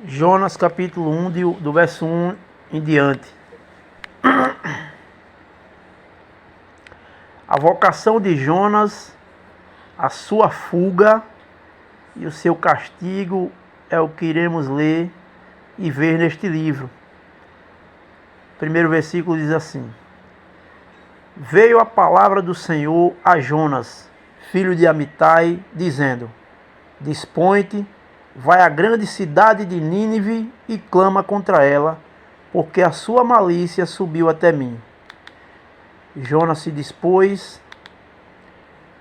Jonas capítulo 1, do verso 1 em diante. A vocação de Jonas, a sua fuga e o seu castigo é o que iremos ler e ver neste livro. O primeiro versículo diz assim: Veio a palavra do Senhor a Jonas, filho de Amitai, dizendo: Dispõe-te, vai à grande cidade de Nínive e clama contra ela, porque a sua malícia subiu até mim. Jonas se dispôs,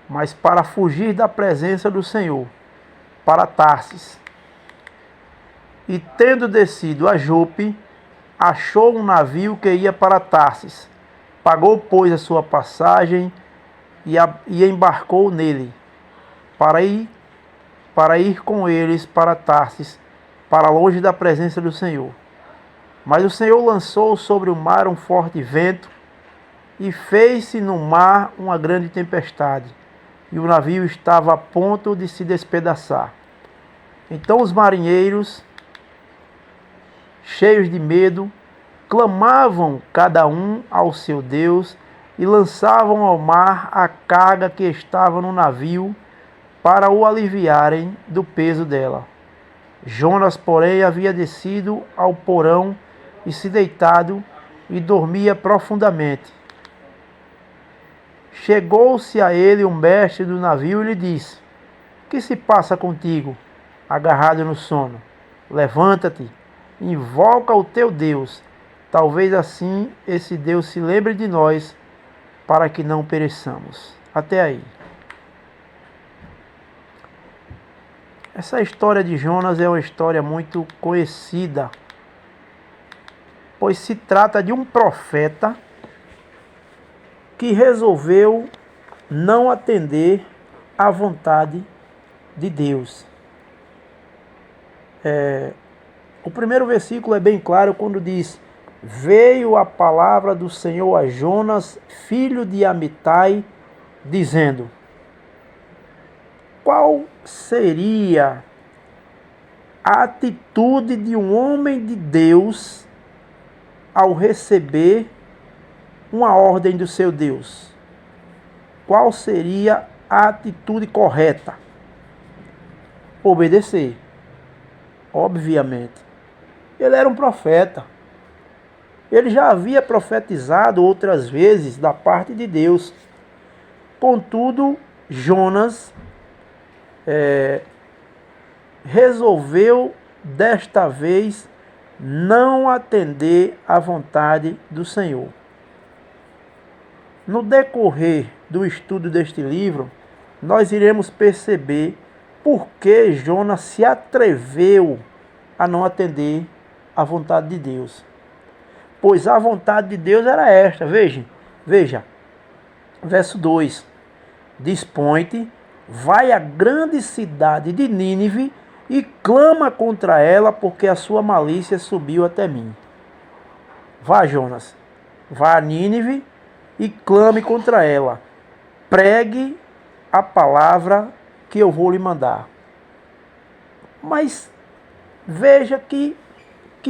mas para fugir da presença do Senhor, para Tarsis. E tendo descido a Jope, achou um navio que ia para Tarsis. Pagou, pois, a sua passagem e embarcou nele, para ir com eles para Tarsis, para longe da presença do Senhor. Mas o Senhor lançou sobre o mar um forte vento, e fez-se no mar uma grande tempestade, e o navio estava a ponto de se despedaçar. Então os marinheiros, cheios de medo, clamavam cada um ao seu Deus e lançavam ao mar a carga que estava no navio para o aliviarem do peso dela. Jonas, porém, havia descido ao porão e se deitado e dormia profundamente. Chegou-se a ele o mestre do navio e lhe disse: Que se passa contigo, agarrado no sono? Levanta-te, invoca o teu Deus. Talvez assim esse Deus se lembre de nós, para que não pereçamos. Até aí. Essa história de Jonas é uma história muito conhecida, pois se trata de um profeta que resolveu não atender à vontade de Deus. O primeiro versículo é bem claro quando diz: Veio a palavra do Senhor a Jonas, filho de Amitai, dizendo. Qual seria a atitude de um homem de Deus ao receber uma ordem do seu Deus? Qual seria a atitude correta? Obedecer. Obviamente. Ele era um profeta. Ele já havia profetizado outras vezes da parte de Deus. Contudo, Jonas resolveu desta vez não atender à vontade do Senhor. No decorrer do estudo deste livro, nós iremos perceber por que Jonas se atreveu a não atender à vontade de Deus. Pois a vontade de Deus era esta, veja, verso 2: Dispõe-te, vai à grande cidade de Nínive e clama contra ela, porque a sua malícia subiu até mim. Vá, Jonas, vá a Nínive e clame contra ela. Pregue a palavra que eu vou lhe mandar. Mas veja que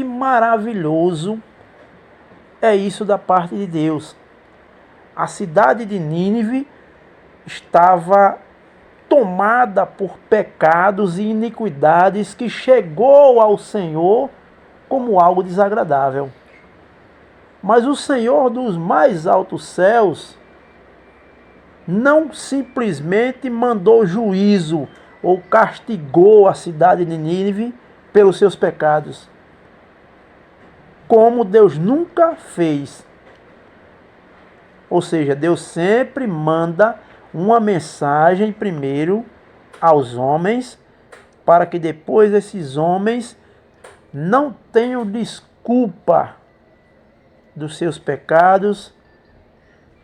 maravilhoso é isso da parte de Deus. A cidade de Nínive estava tomada por pecados e iniquidades que chegou ao Senhor como algo desagradável. Mas o Senhor dos mais altos céus não simplesmente mandou juízo ou castigou a cidade de Nínive pelos seus pecados, como Deus nunca fez. Ou seja, Deus sempre manda uma mensagem primeiro aos homens, para que depois esses homens não tenham desculpa dos seus pecados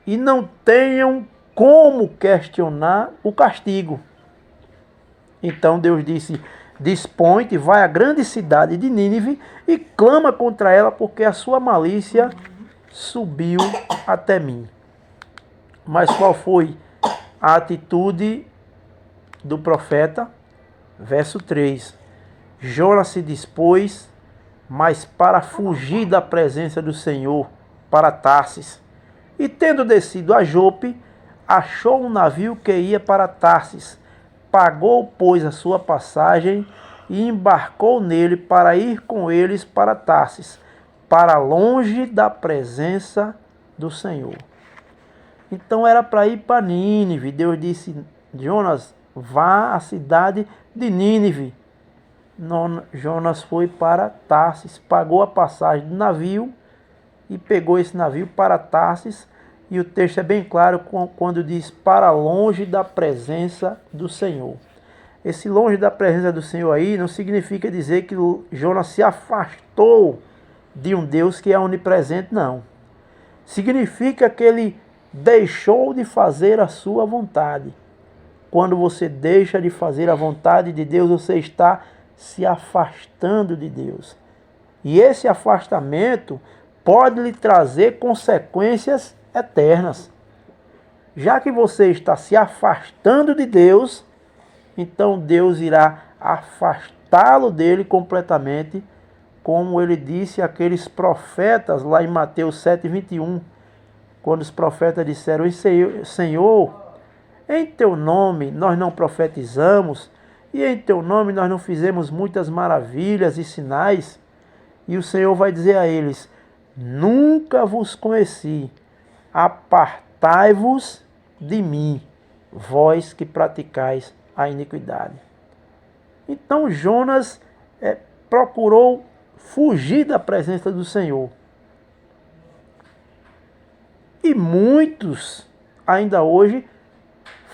e não tenham como questionar o castigo. Então Deus disse: Dispõe-te, vai à grande cidade de Nínive e clama contra ela, porque a sua malícia subiu até mim. Mas qual foi a atitude do profeta? Verso 3: Jonas se dispôs, mas para fugir da presença do Senhor, para Tarsis. E tendo descido a Jope, achou um navio que ia para Tarsis. Pagou, pois, a sua passagem e embarcou nele para ir com eles para Tarsis, para longe da presença do Senhor. Então era para ir para Nínive. Deus disse: Jonas, vá à cidade de Nínive. Jonas foi para Tarsis, pagou a passagem do navio e pegou esse navio para Tarsis. E o texto é bem claro quando diz para longe da presença do Senhor. Esse longe da presença do Senhor aí não significa dizer que Jonas se afastou de um Deus que é onipresente, não. Significa que ele deixou de fazer a sua vontade. Quando você deixa de fazer a vontade de Deus, você está se afastando de Deus. E esse afastamento pode lhe trazer consequências eternas. Já que você está se afastando de Deus, então Deus irá afastá-lo dele completamente, como ele disse àqueles profetas lá em Mateus 7:21, quando os profetas disseram: Senhor, em teu nome nós não profetizamos, e em teu nome nós não fizemos muitas maravilhas e sinais. E o Senhor vai dizer a eles: nunca vos conheci, apartai-vos de mim, vós que praticais a iniquidade. Então Jonas procurou fugir da presença do Senhor. E muitos ainda hoje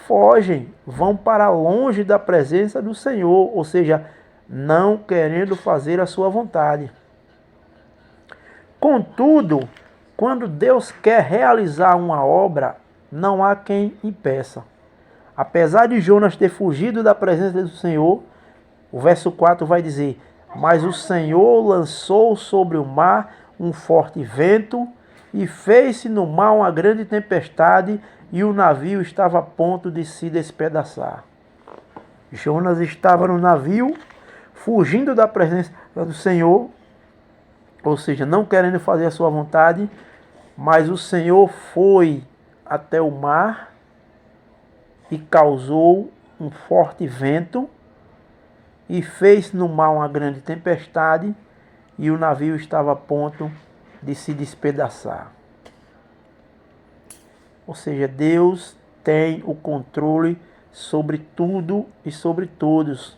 fogem, vão para longe da presença do Senhor, ou seja, não querendo fazer a sua vontade. Contudo, quando Deus quer realizar uma obra, não há quem impeça. Apesar de Jonas ter fugido da presença do Senhor, o verso 4 vai dizer: mas o Senhor lançou sobre o mar um forte vento e fez-se no mar uma grande tempestade, e o navio estava a ponto de se despedaçar. Jonas estava no navio, fugindo da presença do Senhor, ou seja, não querendo fazer a sua vontade, mas o Senhor foi até o mar e causou um forte vento e fez no mar uma grande tempestade, e o navio estava a ponto de se despedaçar. Ou seja, Deus tem o controle sobre tudo e sobre todos,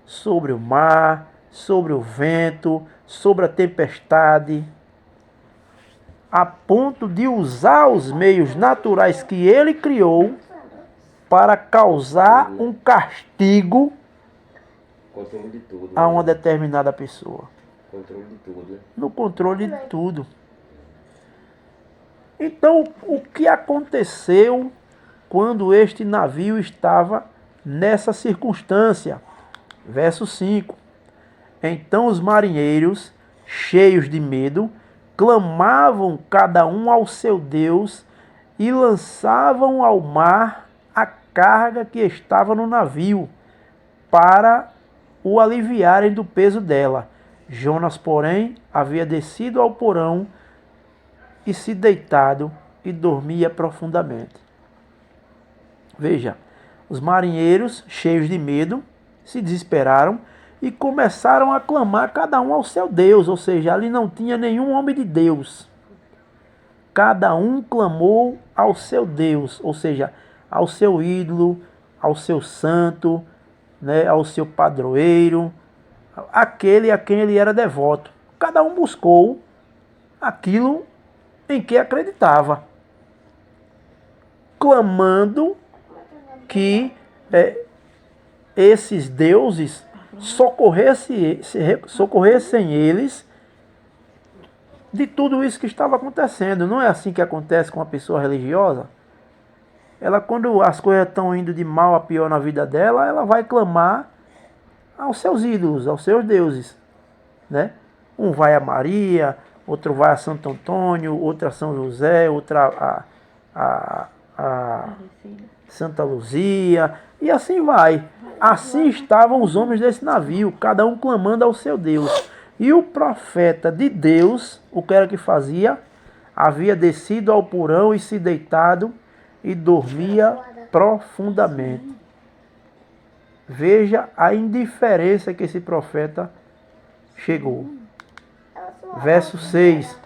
sobre o mar, sobre o vento, sobre a tempestade, a ponto de usar os meios naturais que ele criou para causar um castigo a uma determinada pessoa. Controle de tudo, né? No controle de tudo. Então, o que aconteceu quando este navio estava nessa circunstância? Verso 5. Então os marinheiros, cheios de medo, clamavam cada um ao seu Deus e lançavam ao mar a carga que estava no navio, para o aliviarem do peso dela. Jonas, porém, havia descido ao porão e se deitado e dormia profundamente. Veja, os marinheiros, cheios de medo, se desesperaram e começaram a clamar cada um ao seu Deus, ou seja, ali não tinha nenhum homem de Deus. Cada um clamou ao seu Deus, ou seja, ao seu ídolo, ao seu santo, né, ao seu padroeiro, aquele a quem ele era devoto. Cada um buscou aquilo em que acreditava, clamando que esses deuses socorressem eles de tudo isso que estava acontecendo. Não é assim que acontece com uma pessoa religiosa? Ela, quando as coisas estão indo de mal a pior na vida dela, ela vai clamar aos seus ídolos, aos seus deuses, né? Um vai a Maria, outro vai a Santo Antônio, outro a São José, outra a Santa Luzia, e assim vai. Assim estavam os homens desse navio, cada um clamando ao seu Deus. E o profeta de Deus, o que era que fazia? Havia descido ao porão e se deitado e dormia profundamente. Veja a indiferença que esse profeta chegou. Verso 6.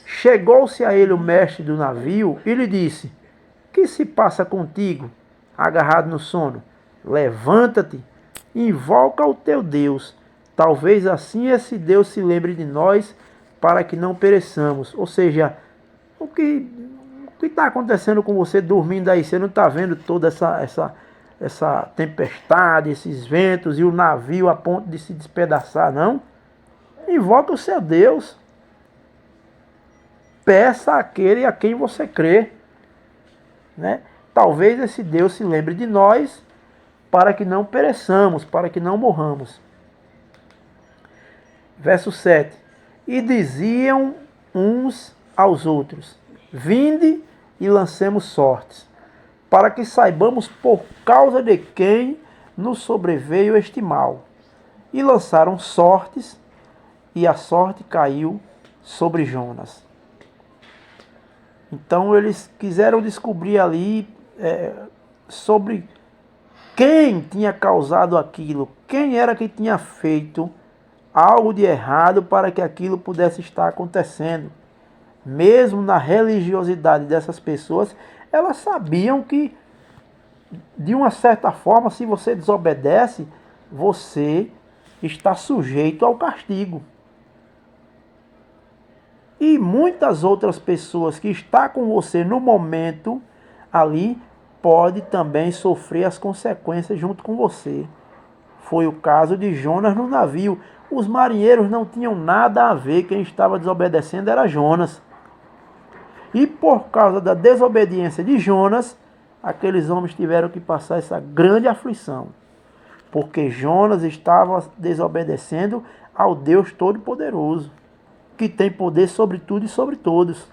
Chegou-se a ele o mestre do navio e lhe disse: que se passa contigo, agarrado no sono? Levanta-te, invoca o teu Deus. Talvez assim esse Deus se lembre de nós, para que não pereçamos. Ou seja, o que está acontecendo com você dormindo aí? Você não está vendo toda essa tempestade, esses ventos e o navio a ponto de se despedaçar, não? Invoca o seu Deus. Peça àquele a quem você crê. Né? Talvez esse Deus se lembre de nós, para que não pereçamos, para que não morramos. Verso 7. E diziam uns aos outros: vinde e lancemos sortes, para que saibamos por causa de quem nos sobreveio este mal. E lançaram sortes, e a sorte caiu sobre Jonas. Então eles quiseram descobrir ali sobre quem tinha causado aquilo, quem era que tinha feito algo de errado para que aquilo pudesse estar acontecendo. Mesmo na religiosidade dessas pessoas, elas sabiam que, de uma certa forma, se você desobedece, você está sujeito ao castigo. E muitas outras pessoas que estão com você no momento ali, pode também sofrer as consequências junto com você. Foi o caso de Jonas no navio. Os marinheiros não tinham nada a ver, quem estava desobedecendo era Jonas. E por causa da desobediência de Jonas, aqueles homens tiveram que passar essa grande aflição. Porque Jonas estava desobedecendo ao Deus Todo-Poderoso, que tem poder sobre tudo e sobre todos.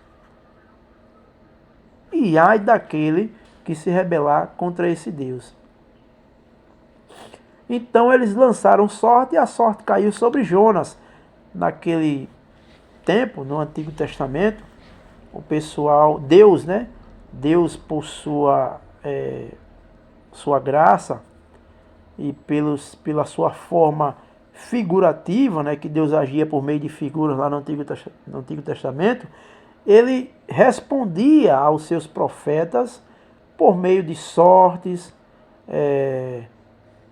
E ai daquele que se rebelar contra esse Deus. Então eles lançaram sorte e a sorte caiu sobre Jonas. Naquele tempo, no Antigo Testamento, o pessoal, Deus, né? Deus, por sua graça e pela sua forma figurativa, né, que Deus agia por meio de figuras lá no Antigo Testamento, ele respondia aos seus profetas por meio de sortes,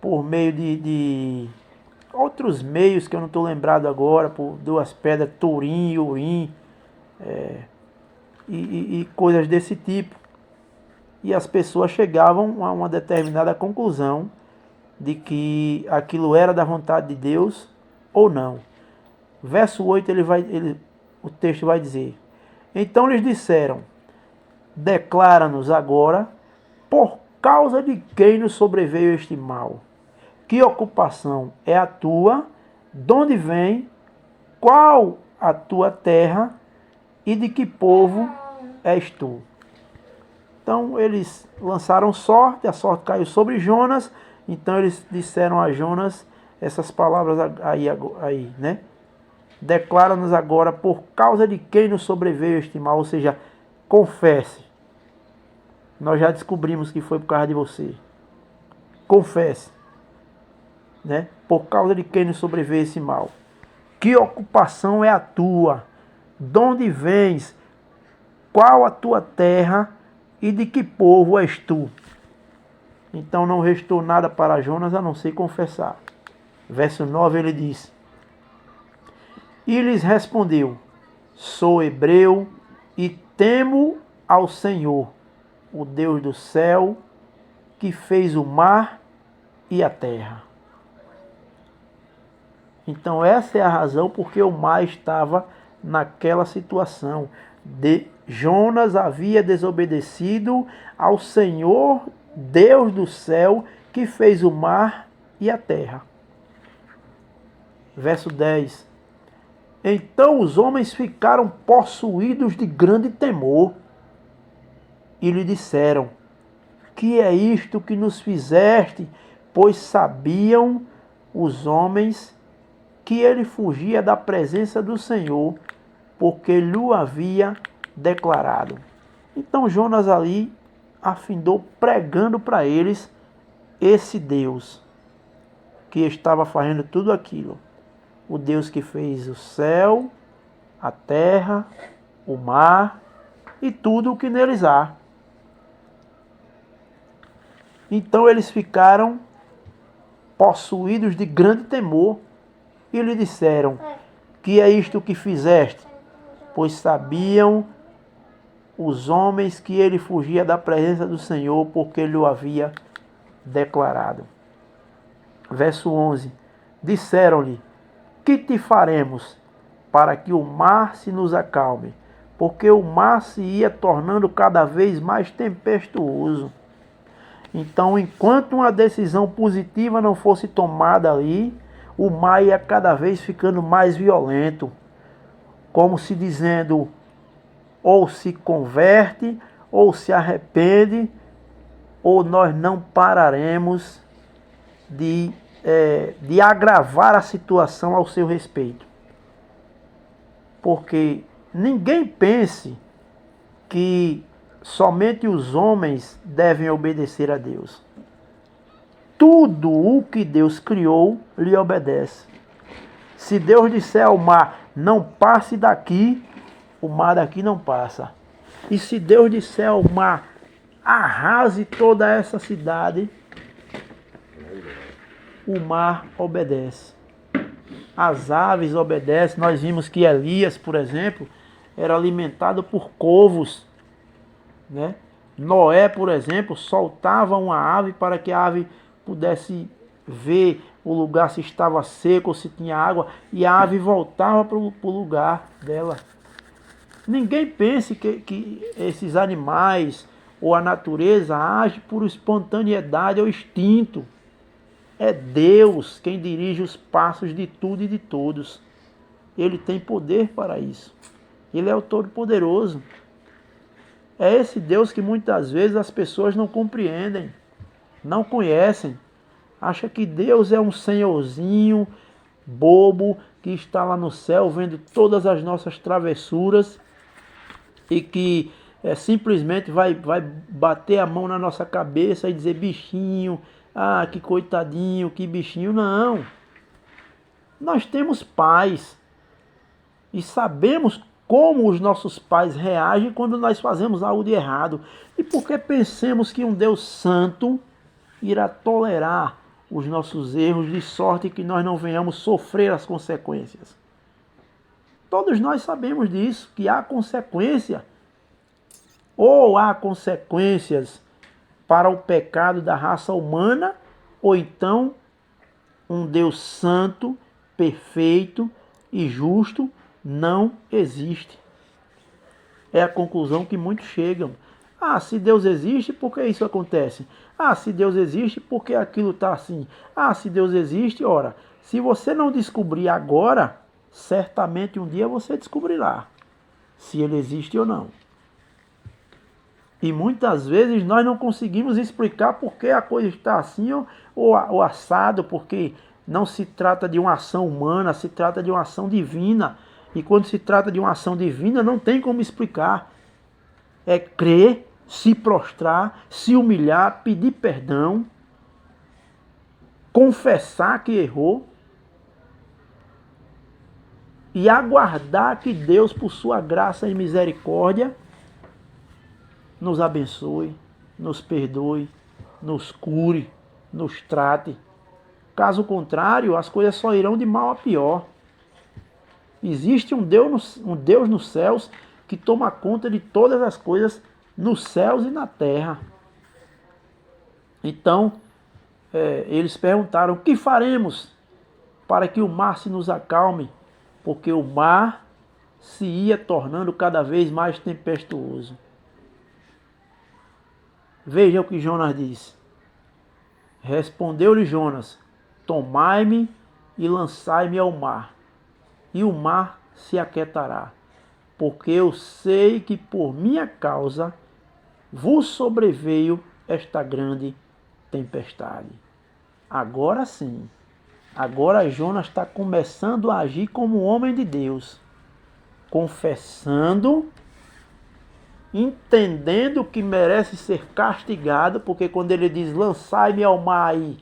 por meio de outros meios que eu não estou lembrado agora, por duas pedras, Turim e Urim, e coisas desse tipo. E as pessoas chegavam a uma determinada conclusão de que aquilo era da vontade de Deus ou não. Verso 8, o texto vai dizer: então lhes disseram: declara-nos agora por causa de quem nos sobreveio este mal. Que ocupação é a tua? De onde vem? Qual a tua terra? E de que povo és tu? Então eles lançaram sorte, a sorte caiu sobre Jonas. Então eles disseram a Jonas essas palavras aí, né? Declara-nos agora por causa de quem nos sobreveio este mal, ou seja, confesse. Nós já descobrimos que foi por causa de você. Confesse, né? Por causa de quem nos sobreveio esse mal. Que ocupação é a tua? De onde vens? Qual a tua terra? E de que povo és tu? Então não restou nada para Jonas a não ser confessar. Verso 9 ele diz: e lhes respondeu: sou hebreu e temo ao Senhor, o Deus do céu, que fez o mar e a terra. Então essa é a razão porque o mar estava naquela situação. Jonas havia desobedecido ao Senhor, Deus do céu, que fez o mar e a terra. Verso 10. Então os homens ficaram possuídos de grande temor e lhe disseram: que é isto que nos fizeste? Pois sabiam os homens que ele fugia da presença do Senhor, porque lhe havia declarado. Então Jonas ali afindou pregando para eles esse Deus que estava fazendo tudo aquilo. O Deus que fez o céu, a terra, o mar e tudo o que neles há. Então eles ficaram possuídos de grande temor e lhe disseram: que é isto que fizeste? Pois sabiam os homens que ele fugia da presença do Senhor, porque ele o havia declarado. Verso 11. Disseram-lhe: que te faremos para que o mar se nos acalme? Porque o mar se ia tornando cada vez mais tempestuoso. Então, enquanto uma decisão positiva não fosse tomada ali, o mar ia cada vez ficando mais violento, como se dizendo: ou se converte, ou se arrepende, ou nós não pararemos de agravar a situação ao seu respeito. Porque ninguém pense que somente os homens devem obedecer a Deus. Tudo o que Deus criou lhe obedece. Se Deus disser ao mar: não passe daqui, o mar daqui não passa. E se Deus disser ao mar: arrase toda essa cidade, o mar obedece. As aves obedecem. Nós vimos que Elias, por exemplo, era alimentado por corvos, né? Noé, por exemplo, soltava uma ave para que a ave pudesse ver o lugar se estava seco ou se tinha água, e a ave voltava para o lugar dela. Ninguém pense que esses animais ou a natureza agem por espontaneidade ou instinto. É Deus quem dirige os passos de tudo e de todos. Ele tem poder para isso. Ele é o Todo-Poderoso. É esse Deus que muitas vezes as pessoas não compreendem, não conhecem. Acha que Deus é um senhorzinho bobo que está lá no céu vendo todas as nossas travessuras e que simplesmente vai bater a mão na nossa cabeça e dizer: bichinho, ah, que coitadinho, que bichinho. Não. Nós temos pais e sabemos como os nossos pais reagem quando nós fazemos algo de errado. E por que pensemos que um Deus santo irá tolerar os nossos erros de sorte que nós não venhamos sofrer as consequências? Todos nós sabemos disso, que há consequência, ou há consequências para o pecado da raça humana, ou então um Deus santo, perfeito e justo não existe. É a conclusão que muitos chegam. Ah, se Deus existe, por que isso acontece? Ah, se Deus existe, por que aquilo está assim? Ah, se Deus existe, ora, se você não descobrir agora, certamente um dia você descobrirá se ele existe ou não. E muitas vezes nós não conseguimos explicar por que a coisa está assim ou assado, porque não se trata de uma ação humana, se trata de uma ação divina. E quando se trata de uma ação divina, não tem como explicar. É crer, se prostrar, se humilhar, pedir perdão, confessar que errou e aguardar que Deus, por sua graça e misericórdia, nos abençoe, nos perdoe, nos cure, nos trate. Caso contrário, as coisas só irão de mal a pior. Existe um Deus nos céus que toma conta de todas as coisas nos céus e na terra. Então, eles perguntaram: o que faremos para que o mar se nos acalme? Porque o mar se ia tornando cada vez mais tempestuoso. Veja o que Jonas disse. Respondeu-lhe Jonas: tomai-me e lançai-me ao mar, e o mar se aquietará, porque eu sei que por minha causa vos sobreveio esta grande tempestade. Agora sim, agora Jonas está começando a agir como homem de Deus, confessando, entendendo que merece ser castigado, porque quando ele diz lançai-me ao mar aí,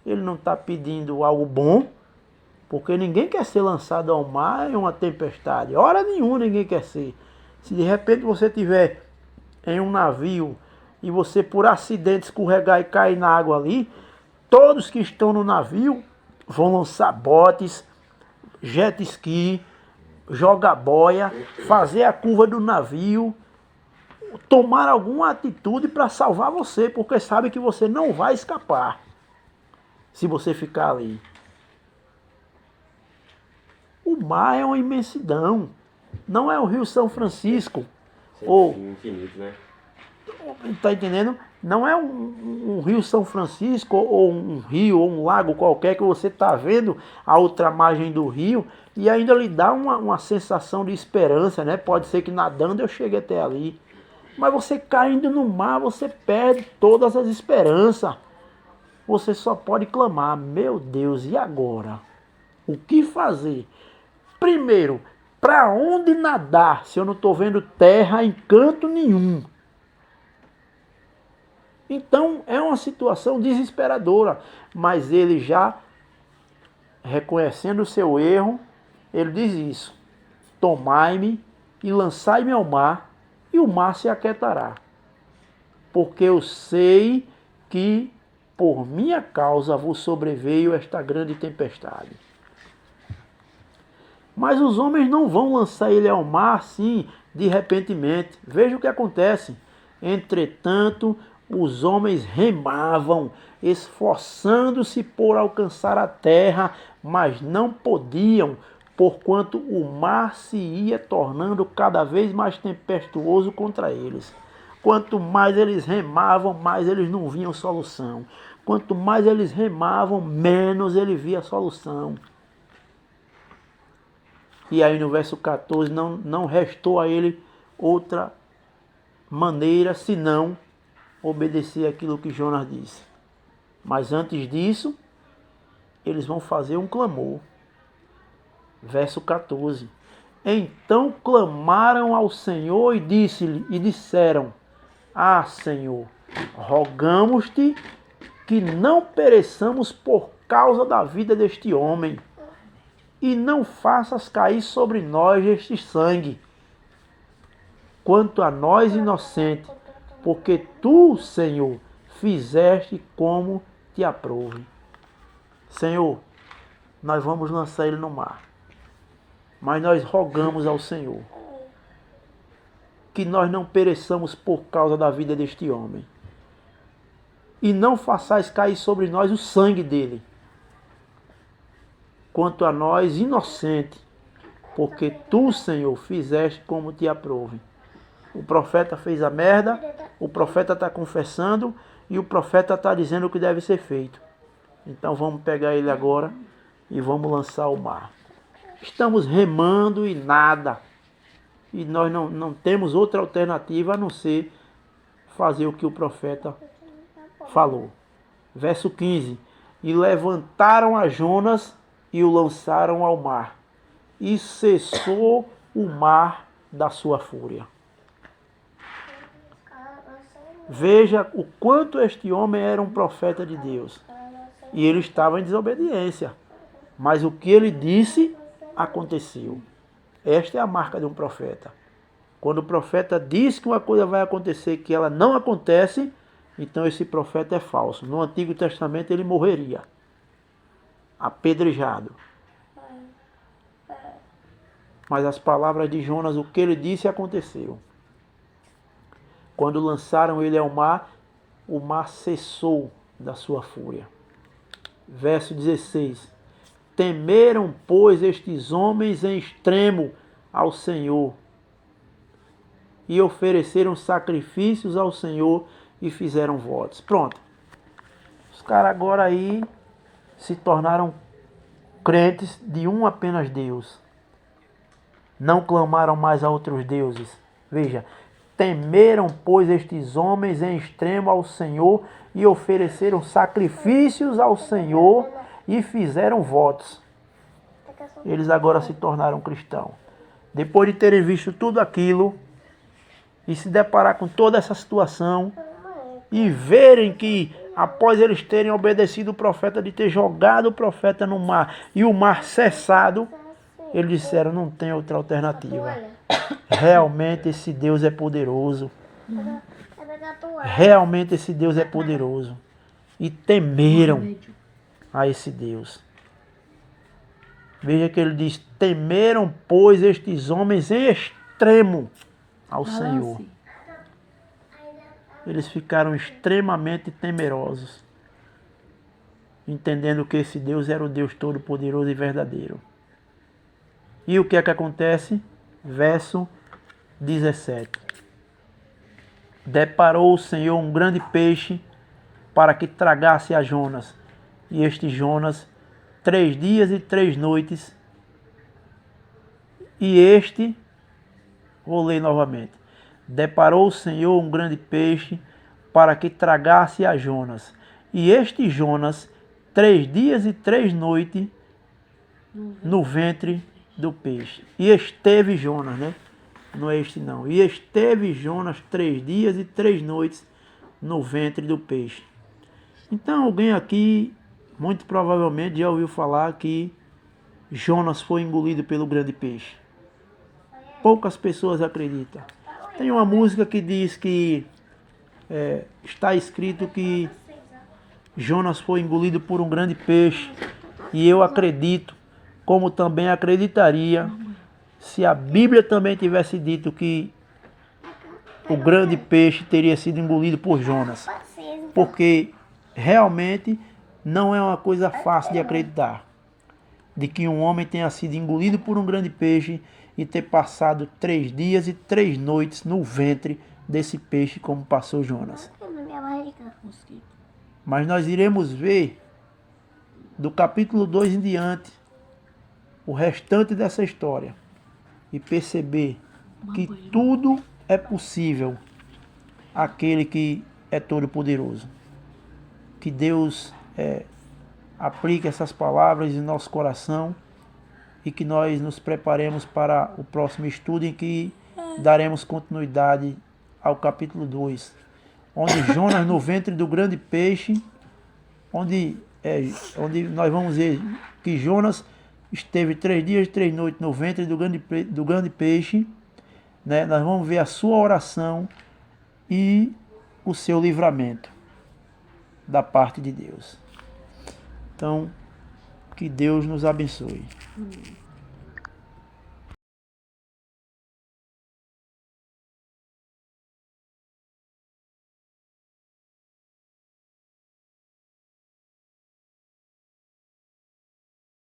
ele não está pedindo algo bom, porque ninguém quer ser lançado ao mar em uma tempestade. Hora nenhuma ninguém quer ser. Se de repente você estiver em um navio e você por acidente escorregar e cair na água ali, todos que estão no navio vão lançar botes, jet ski, jogar boia, fazer a curva do navio, tomar alguma atitude para salvar você, porque sabe que você não vai escapar se você ficar ali. O mar é uma imensidão, não é o Rio São Francisco. Ou infinito, né? Tá entendendo? Não é um Rio São Francisco ou um rio ou um lago qualquer que você está vendo a outra margem do rio e ainda lhe dá uma sensação de esperança, né? Pode ser que nadando eu chegue até ali. Mas você caindo no mar, você perde todas as esperanças. Você só pode clamar, meu Deus, e agora? O que fazer? Primeiro, para onde nadar se eu não estou vendo terra em canto nenhum? Então é uma situação desesperadora, mas ele já reconhecendo o seu erro, ele diz isso: tomai-me e lançai-me ao mar, e o mar se aquietará, porque eu sei que por minha causa vos sobreveio esta grande tempestade. Mas os homens não vão lançar ele ao mar assim, de repentemente. Veja o que acontece. Entretanto, os homens remavam, esforçando-se por alcançar a terra, mas não podiam, porquanto o mar se ia tornando cada vez mais tempestuoso contra eles. Quanto mais eles remavam, mais eles não viam solução. Quanto mais eles remavam, menos ele via solução. E aí no verso 14, não restou a ele outra maneira senão obedecer aquilo que Jonas disse. Mas antes disso, eles vão fazer um clamor. Verso 14. Então clamaram ao Senhor e disseram: Ah, Senhor, rogamos-te que não pereçamos por causa da vida deste homem, e não faças cair sobre nós este sangue, quanto a nós inocentes, porque tu, Senhor, fizeste como te aprouve. Senhor, nós vamos lançar ele no mar, mas nós rogamos ao Senhor que nós não pereçamos por causa da vida deste homem, e não façais cair sobre nós o sangue dele, quanto a nós inocentes, porque tu, Senhor, fizeste como te aprouve. O profeta fez a merda, o profeta está confessando e o profeta está dizendo o que deve ser feito. Então vamos pegar ele agora e vamos lançar ao mar. Estamos remando e nada. E nós não temos outra alternativa a não ser fazer o que o profeta falou. Verso 15. E levantaram a Jonas e o lançaram ao mar. E cessou o mar da sua fúria. Veja o quanto este homem era um profeta de Deus. E ele estava em desobediência. Mas o que ele disse, aconteceu. Esta é a marca de um profeta. Quando o profeta diz que uma coisa vai acontecer que ela não acontece, então esse profeta é falso. No Antigo Testamento ele morreria apedrejado. Mas as palavras de Jonas, o que ele disse, aconteceu. Quando lançaram ele ao mar, o mar cessou da sua fúria. Verso 16. Temeram, pois, estes homens em extremo ao Senhor, e ofereceram sacrifícios ao Senhor e fizeram votos. Pronto. Os caras agora aí se tornaram crentes de um apenas Deus. Não clamaram mais a outros deuses. Veja, Temeram, pois, estes homens em extremo ao Senhor e ofereceram sacrifícios ao Senhor e fizeram votos. Eles agora se tornaram cristãos. Depois de terem visto tudo aquilo e se deparar com toda essa situação e verem que após eles terem obedecido o profeta, de ter jogado o profeta no mar e o mar cessado, eles disseram, não tem outra alternativa. Realmente esse Deus é poderoso. Realmente esse Deus é poderoso. E temeram a esse Deus. Veja que ele diz, temeram, pois, estes homens em extremo ao Senhor. Eles ficaram extremamente temerosos, entendendo que esse Deus era o Deus todo-poderoso e verdadeiro. E o que é que acontece? Verso 17. Deparou o Senhor um grande peixe para que tragasse a Jonas. E este Jonas, 3 dias e 3 noites. Vou ler novamente. Deparou o Senhor um grande peixe para que tragasse a Jonas. E este Jonas, 3 dias e 3 noites no ventre do peixe. E esteve Jonas, né? Não é este não. E esteve Jonas 3 dias e 3 noites no ventre do peixe. Então alguém aqui, muito provavelmente, já ouviu falar que Jonas foi engolido pelo grande peixe. Poucas pessoas acreditam. Tem uma música que diz que está escrito que Jonas foi engolido por um grande peixe. E eu acredito, como também acreditaria, se a Bíblia também tivesse dito que o grande peixe teria sido engolido por Jonas. Porque realmente não é uma coisa fácil de acreditar. De que um homem tenha sido engolido por um grande peixe e ter passado 3 dias e 3 noites no ventre desse peixe como passou Jonas. Mas nós iremos ver do capítulo 2 em diante o restante dessa história e perceber que tudo é possível àquele que é todo poderoso. Que Deus aplique essas palavras em nosso coração e que nós nos preparemos para o próximo estudo em que daremos continuidade ao capítulo 2, onde Jonas no ventre do grande peixe, onde nós vamos ver que Jonas esteve 3 dias e 3 noites no ventre do grande peixe, né? Nós vamos ver a sua oração e o seu livramento da parte de Deus. Então, que Deus nos abençoe.